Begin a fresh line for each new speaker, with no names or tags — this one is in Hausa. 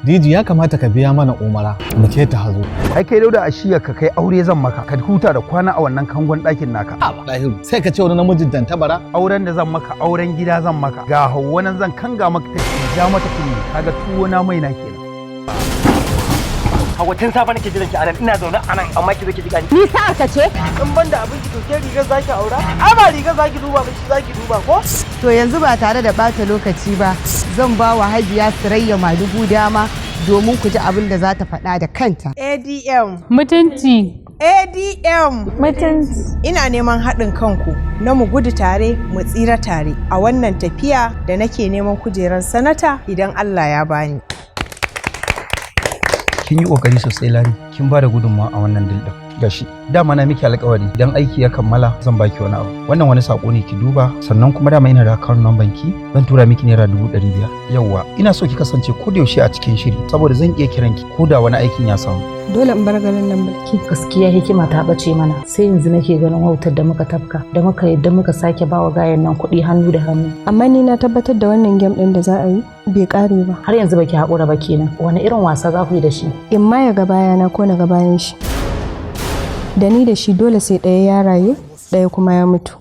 Diji ya kamata ka biya mana umara mu ke ta hazo.
Ai kai Dauda ashiya ka kai aure zan maka ka huta da kwana a wannan kangon ɗakin naka.
Dahiru sai ka ce wani namijin tantabara.
Auren da zan maka auren gida zan maka. Ga Hauwa nan zan kanga maka ta ja mata kunni kaga tuwo na mai na kenan.
Hauwa tun safa nake jiran ki anan ina zaune anan amma ki zo ki jiga ni.
Ni sa'a ka ce?
In banda abin ki to ke rigar zaki aura? Ai ba rigar zaki duba ba shi zaki duba ko?
To yanzu ba tare da bata lokaci ba zan ba wa Hajiya Sirayya Madugu dama domin ku ji abin da za ta faɗa da kanta.
ADM.
Mutunci.
ADM.
Mutunci.
Ina neman haɗin kanku na mu gudu tare mu tsira tare a wannan tafiya da nake neman kujerar sanata idan Allah ya bani.
Kin yi kokari sosai Lami, kin ba da gudunmawa a wannan dildin. Gashi, dama na miki alƙawari idan aiki ya kammala zan baki wani abu. Wannan wani sako ne ki duba, sannan kuma dama ina da account number ki, zan tura miki naira 500. Yawwa, ina so ki kasance ko da yaushe a cikin shiri saboda zan iya kiran ki ko da wani aikin ya samu.
Dole in bar garin nan barki.
Gaskiya hikima ta bace mana, sai yanzu nake ganin wautar da muka tafka, da muka yadda muka sake bawa gayan nan kuɗi hannu da hannu.
Amma ni na tabbatar da wannan game ɗin da za a yi bai ƙare ba.
Har yanzu baki haƙura ba kenan. Wani irin wasa za ku yi da shi?
In ma ya ga bayana ko na ga bayan shi. Da ni da shi dole sai ɗaya ya rayu, ɗaya kuma ya mutu.